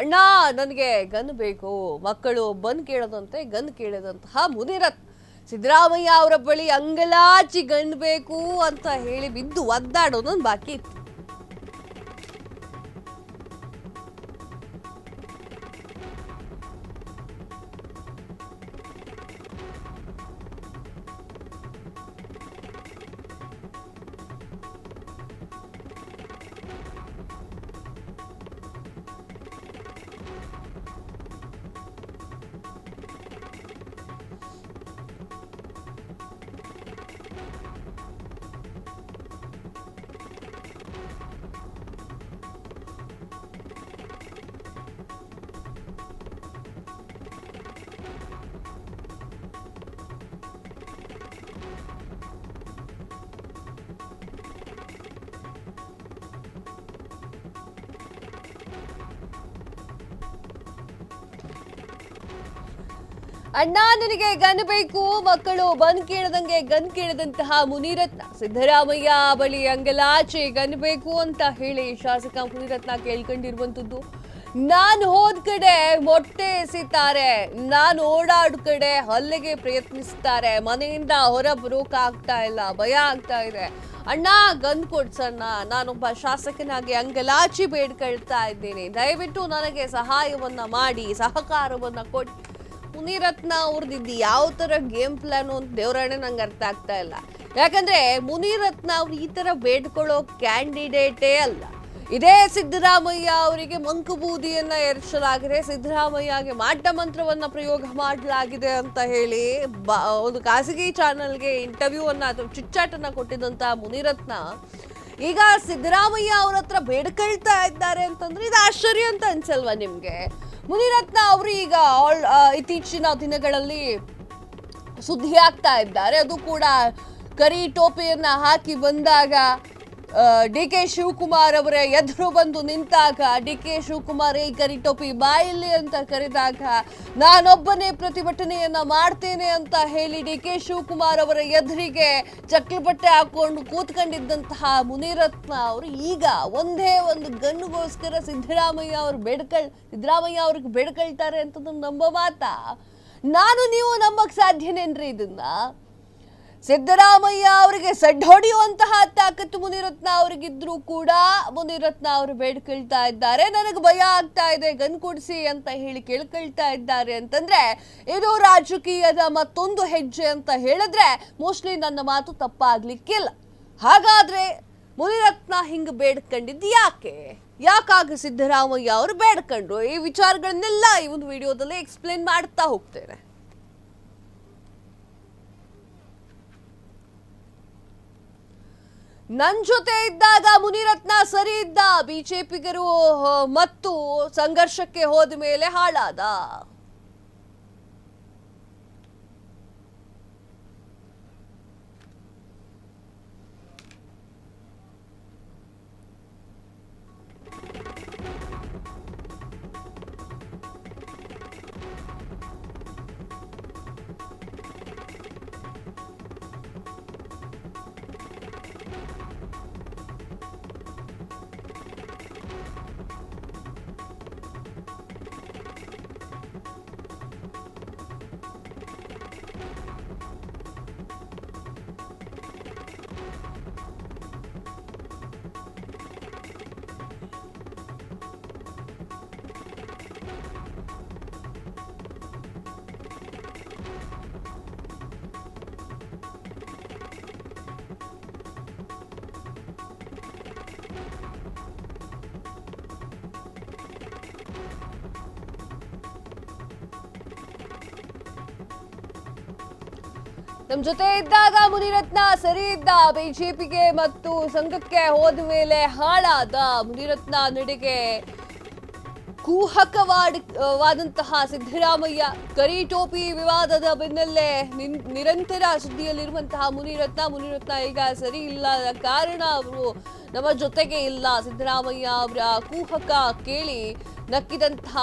ಅಣ್ಣ ನನಗೆ ಗನ್ ಬೇಕು, ಮಕ್ಕಳು ಬಂದ್ ಕೇಳದಂತೆ ಗನ್ ಕೇಳಿದಂತಹ ಮುನಿರತ್ನ ಸಿದ್ದರಾಮಯ್ಯ ಅವರ ಬಳಿ ಅಂಗಲಾಚಿ ಗನ್ ಬೇಕು ಅಂತ ಹೇಳಿ ಬಿದ್ದು ಒದ್ದಾಡೋದೊಂದು ಬಾಕಿ ಇತ್ತು. ಅಣ್ಣ ನನಗೆ ಗನ್ ಬೇಕು, ಮಕ್ಕಳು ಬಂದ್ ಕೇಳದಂಗೆ ಗನ್ ಕೇಳಿದಂತಹ ಮುನಿರತ್ನ ಸಿದ್ದರಾಮಯ್ಯ ಬಳಿ ಅಂಗಲಾಚೆ ಗನ್ ಬೇಕು ಅಂತ ಹೇಳಿ ಶಾಸಕ ಮುನಿರತ್ನ ಕೇಳ್ಕೊಂಡಿರುವಂತದ್ದು. ನಾನು ಹೋದ ಕಡೆ ಮೊಟ್ಟೆ ಎಸಿತಾರೆ, ನಾನು ಓಡಾಡ್ ಕಡೆ ಹಲ್ಲೆಗೆ ಪ್ರಯತ್ನಿಸ್ತಾರೆ, ಮನೆಯಿಂದ ಹೊರ ಬರೋಕಾಗ್ತಾ ಇಲ್ಲ, ಭಯ ಆಗ್ತಾ ಇದೆ. ಅಣ್ಣ ಗನ್ ಕೊಡ್ಸಣ್ಣ, ನಾನೊಬ್ಬ ಶಾಸಕನಾಗಿ ಅಂಗಲಾಚಿ ಬೇಡ್ಕೊಳ್ತಾ ಇದ್ದೀನಿ, ದಯವಿಟ್ಟು ನನಗೆ ಸಹಾಯವನ್ನ ಮಾಡಿ, ಸಹಕಾರವನ್ನ ಕೊಡಿ. ಮುನಿರತ್ನ ಅವ್ರದ್ದು ಯಾವ ತರ ಗೇಮ್ ಪ್ಲಾನ್ ಅಂತ ದೇವರಾಣೆ ನಂಗೆ ಅರ್ಥ ಆಗ್ತಾ ಇಲ್ಲ. ಯಾಕಂದ್ರೆ ಮುನಿರತ್ನ ಅವ್ರು ಈ ತರ ಬೇಡ್ಕೊಳ್ಳೋ ಕ್ಯಾಂಡಿಡೇಟೇ ಅಲ್ಲ. ಇದೇ ಸಿದ್ದರಾಮಯ್ಯ ಅವರಿಗೆ ಮಂಕುಬೂದಿಯನ್ನ ಎರಚಲಾಗಿದೆ, ಸಿದ್ದರಾಮಯ್ಯಗೆ ಮಾಟ ಮಂತ್ರವನ್ನ ಪ್ರಯೋಗ ಮಾಡಲಾಗಿದೆ ಅಂತ ಹೇಳಿ ಒಂದು ಖಾಸಗಿ ಚಾನೆಲ್ಗೆ ಇಂಟರ್ವ್ಯೂ ಅನ್ನ ಅಥವಾ ಚಿಟ್ಚಾಟನ್ನ ಕೊಟ್ಟಿದ್ದಂತ ಮುನಿರತ್ನ ಈಗ ಸಿದ್ದರಾಮಯ್ಯ ಅವ್ರ ಹತ್ರ ಬೇಡ್ಕೊಳ್ತಾ ಇದ್ದಾರೆ ಅಂತಂದ್ರೆ ಇದು ಆಶ್ಚರ್ಯ ಅಂತ ಅನ್ಸಲ್ವಾ ನಿಮ್ಗೆ? ಮುನಿರತ್ನ ಅವರು ಈಗ ಇತ್ತೀಚಿನ ದಿನಗಳಲ್ಲಿ ಸುದ್ದಿ ಆಗ್ತಾ ಇದ್ದಾರೆ. ಅದು ಕೂಡ ಕರಿ ಟೋಪಿಯನ್ನ ಹಾಕಿ ಬಂದಾಗ ಡಿ ಕೆ ಶಿವಕುಮಾರ್ ಅವರ ಎದುರು ಬಂದು ನಿಂತಾಗ, ಡಿ ಕೆ ಶಿವಕುಮಾರ್ ಈ ಕರಿ ಟೋಪಿ ಬಾಯಿಲಿ ಅಂತ ಕರೆದಾಗ ನಾನೊಬ್ಬನೇ ಪ್ರತಿಭಟನೆಯನ್ನ ಮಾಡ್ತೇನೆ ಅಂತ ಹೇಳಿ ಡಿ ಕೆ ಶಿವಕುಮಾರ್ ಅವರ ಎದುರಿಗೆ ಚಕ್ಲಿ ಬಟ್ಟೆ ಹಾಕೊಂಡು ಕೂತ್ಕೊಂಡಿದ್ದಂತಹ ಮುನಿರತ್ನ ಅವರು ಈಗ ಒಂದೇ ಒಂದು ಗನ್ಗೋಸ್ಕರ ಸಿದ್ದರಾಮಯ್ಯ ಅವ್ರಿಗೆ ಬೇಡ್ಕೊಳ್ತಾರೆ ಅಂತ ನಂಬೋ ಮಾತಾ? ನಾನು ನೀವು ನಂಬಕ್ ಸಾಧ್ಯನೇನ್ರಿ ಇದನ್ನ? ಸಿದ್ದರಾಮಯ್ಯ ಅವರಿಗೆ ಸಡ್ ಹೊಡೆಯುವಂತಹ ತಾಕತ್ತು ಮುನಿರತ್ನ ಅವರಿಗಿದ್ರು ಕೂಡ ಮುನಿರತ್ನ ಅವರು ಬೇಡ್ಕೊಳ್ತಾ ಇದ್ದಾರೆ, ನನಗೆ ಭಯ ಆಗ್ತಾ ಇದೆ ಗನ್ ಕೊಡಿಸಿ ಅಂತ ಹೇಳಿ ಕೇಳ್ಕೊಳ್ತಾ ಇದ್ದಾರೆ ಅಂತಂದ್ರೆ ಇದು ರಾಜಕೀಯದ ಮತ್ತೊಂದು ಹೆಜ್ಜೆ ಅಂತ ಹೇಳಿದ್ರೆ ಮೋಸ್ಟ್ಲಿ ನನ್ನ ಮಾತು ತಪ್ಪಾಗ್ಲಿಕ್ಕಿಲ್ಲ. ಹಾಗಾದ್ರೆ ಮುನಿರತ್ನ ಹಿಂಗ್ ಬೇಡ್ಕೊಂಡಿದ್ದು ಯಾಕಾಗ ಸಿದ್ದರಾಮಯ್ಯ ಅವರು ಬೇಡ್ಕೊಂಡ್ರು? ಈ ವಿಚಾರಗಳನ್ನೆಲ್ಲ ಈ ಒಂದು ವಿಡಿಯೋದಲ್ಲಿ ಎಕ್ಸ್ಪ್ಲೇನ್ ಮಾಡ್ತಾ ಹೋಗ್ತೇನೆ. ನನ್ ಜೊತೆ ಇದ್ದಾಗ ಮುನಿರತ್ನ ಸರಿ ಇದ್ದ, ಬಿಜೆಪಿಗರು ಮತ್ತು ಸಂಘರ್ಷಕ್ಕೆ ಹೋದ ಮೇಲೆ ಹಾಳಾದ. ನಮ್ ಜೊತೆ ಇದ್ದಾಗ ಮುನಿರತ್ನ ಸರಿ ಇದ್ದ, ಬಿಜೆಪಿಗೆ ಮತ್ತು ಸಂಘಕ್ಕೆ ಹೋದ ಮೇಲೆ ಹಾಳಾದ. ಮುನಿರತ್ನ ನಡೆಗೆ ಕುಹಕವಾದಂತಹ ಸಿದ್ದರಾಮಯ್ಯ ಕರಿ ಟೋಪಿ ವಿವಾದದ ಬೆನ್ನಲ್ಲೇ ನಿರಂತರ ಸುದ್ದಿಯಲ್ಲಿರುವಂತಹ ಮುನಿರತ್ನ ಈಗ ಸರಿ ಇಲ್ಲ, ಕಾರಣ ಅವರು ನಮ್ಮ ಜೊತೆಗೆ ಇಲ್ಲ. ಸಿದ್ದರಾಮಯ್ಯ ಅವರ ಕುಹಕ ಕೇಳಿ ನಕ್ಕಿದಂತಹ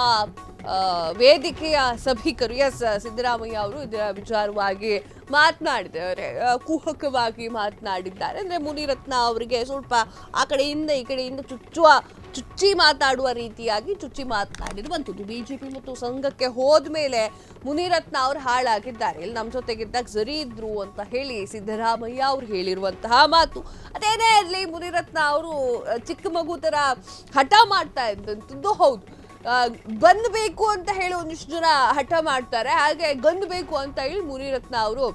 ವೇದಿಕೆಯ ಸಭಿಕರು ಸಿದ್ದರಾಮಯ್ಯ ಅವರು ಇದರ ವಿಚಾರವಾಗಿ ಮಾತನಾಡಿದ್ದಾರೆ, ಕುಹಕವಾಗಿ ಮಾತನಾಡಿದ್ದಾರೆ. ಅಂದ್ರೆ ಮುನಿರತ್ನ ಅವರಿಗೆ ಸ್ವಲ್ಪ ಆ ಕಡೆಯಿಂದ ಈ ಕಡೆಯಿಂದ ಚುಚ್ಚುವ ಚುಚ್ಚಿ ಮಾತಾಡುವ ರೀತಿಯಾಗಿ ಚುಚ್ಚಿ ಮಾತನಾಡಿರುವಂಥದ್ದು. ಬಿಜೆಪಿ ಮತ್ತು ಸಂಘಕ್ಕೆ ಹೋದ್ಮೇಲೆ ಮುನಿರತ್ನ ಅವರು ಹಾಳಾಗಿದ್ದಾರೆ, ಇಲ್ಲಿ ನಮ್ಮ ಜೊತೆಗಿದ್ದಾಗ ಸರಿ ಇದ್ರು ಅಂತ ಹೇಳಿ ಸಿದ್ದರಾಮಯ್ಯ ಅವರು ಹೇಳಿರುವಂತಹ ಮಾತು. ಅದೇನೇ ಇರಲಿ, ಮುನಿರತ್ನ ಅವರು ಚಿಕ್ಕ ಮಗು ತರ ಹಠ ಮಾಡ್ತಾ ಇದ್ದಂಥದ್ದು ಹೌದು. ಬಂದ್ಬೇಕು ಅಂತ ಹೇಳಿ ಒಂದಿಷ್ಟು ಜನ ಹಠ ಮಾಡ್ತಾರೆ, ಹಾಗೆ ಗಂದ್ಬೇಕು ಅಂತ ಹೇಳಿ ಮುನಿರತ್ನ ಅವರು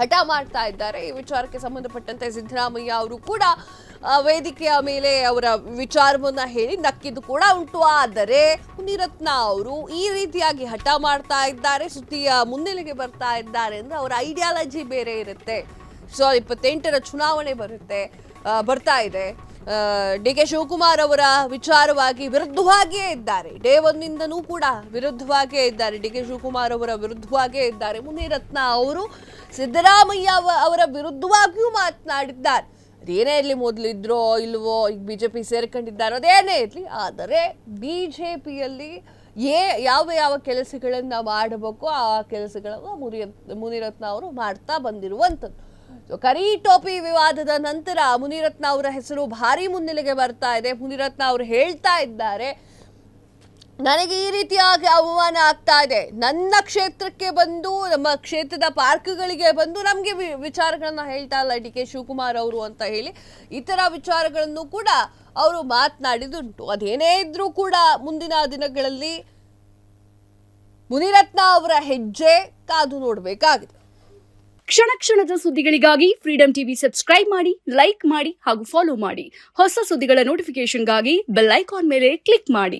ಹಠ ಮಾಡ್ತಾ ಇದ್ದಾರೆ. ಈ ವಿಚಾರಕ್ಕೆ ಸಂಬಂಧಪಟ್ಟಂತೆ ಸಿದ್ದರಾಮಯ್ಯ ಅವರು ಕೂಡ ವೇದಿಕೆಯ ಮೇಲೆ ಅವರ ವಿಚಾರವನ್ನ ಹೇಳಿ ನಕ್ಕಿದ್ದು ಕೂಡ ಉಂಟು. ಆದರೆ ಮುನಿರತ್ನ ಅವರು ಈ ರೀತಿಯಾಗಿ ಹಠ ಮಾಡ್ತಾ ಇದ್ದಾರೆ, ಸುದ್ದಿಯ ಮುನ್ನೆಲೆಗೆ ಬರ್ತಾ ಇದ್ದಾರೆ ಅಂದ್ರೆ ಅವರ ಐಡಿಯಾಲಜಿ ಬೇರೆ ಇರುತ್ತೆ. 2028 ಚುನಾವಣೆ ಬರ್ತಾ ಇದೆ. ಡಿ ಕೆ ಶಿವಕುಮಾರ್ ಅವರ ವಿಚಾರವಾಗಿ ವಿರುದ್ಧವಾಗಿಯೇ ಇದ್ದಾರೆ. ಡೇ 1 ಇಂದನೂ ಕೂಡ ವಿರುದ್ಧವಾಗಿಯೇ ಇದ್ದಾರೆ. ಡಿ ಕೆ ಶಿವಕುಮಾರ್ ಅವರ ವಿರುದ್ಧವಾಗಿಯೇ ಇದ್ದಾರೆ. ಮುನಿರತ್ನ ಅವರು ಸಿದ್ದರಾಮಯ್ಯ ಅವರ ವಿರುದ್ಧವಾಗಿಯೂ ಮಾತನಾಡಿದ್ದಾರೆ. ಅದೇನೇ ಇರಲಿ, ಮೊದಲಿದ್ರೋ ಇಲ್ವೋ, ಈಗ ಬಿಜೆಪಿ ಸೇರ್ಕೊಂಡಿದ್ದಾರೆ, ಅದೇನೇ ಇರಲಿ, ಆದರೆ ಬಿಜೆಪಿಯಲ್ಲಿ ಯಾವ ಕೆಲಸಗಳನ್ನ ಮಾಡಬೇಕು ಆ ಕೆಲಸಗಳನ್ನ ಮುನಿರತ್ನ ಅವರು ಮಾಡ್ತಾ ಬಂದಿರುವಂಥದ್ದು. ಕರಿ ಟೋಪಿ ವಿವಾದದ ನಂತರ ಮುನಿರತ್ನ ಅವರ ಹೆಸರು ಭಾರಿ ಮುನ್ನೆಲೆಗೆ ಬರ್ತಾ ಇದೆ. ಮುನಿರತ್ನ ಅವರು ಹೇಳ್ತಾ ಇದ್ದಾರೆ, ನನಗೆ ಈ ರೀತಿಯಾಗಿ ಅವಮಾನ ಆಗ್ತಾ ಇದೆ, ನನ್ನ ಕ್ಷೇತ್ರಕ್ಕೆ ಬಂದು ನಮ್ಮ ಕ್ಷೇತ್ರದ ಪಾರ್ಕ್ಗಳಿಗೆ ಬಂದು ನಮಗೆ ವಿಚಾರಗಳನ್ನ ಹೇಳ್ತಾ ಇಲ್ಲ ಡಿ ಕೆ ಶಿವಕುಮಾರ್ ಅವರು ಅಂತ ಹೇಳಿ ಇತರ ವಿಚಾರಗಳನ್ನು ಕೂಡ ಅವರು ಮಾತನಾಡಿದುಂಟು. ಅದೇನೇ ಇದ್ರೂ ಕೂಡ ಮುಂದಿನ ದಿನಗಳಲ್ಲಿ ಮುನಿರತ್ನ ಅವರ ಹೆಜ್ಜೆ ಕಾದು ನೋಡಬೇಕಾಗಿದೆ. ಕ್ಷಣ ಕ್ಷಣದ ಸುದ್ದಿಗಳಿಗಾಗಿ ಫ್ರೀಡಂ ಟಿವಿ ಸಬ್ಸ್ಕ್ರೈಬ್ ಮಾಡಿ, ಲೈಕ್ ಮಾಡಿ ಹಾಗೂ ಫಾಲೋ ಮಾಡಿ. ಹೊಸ ಸುದ್ದಿಗಳ ನೋಟಿಫಿಕೇಶನ್ಗಾಗಿ ಬೆಲ್ ಐಕಾನ್ ಮೇಲೆ ಕ್ಲಿಕ್ ಮಾಡಿ.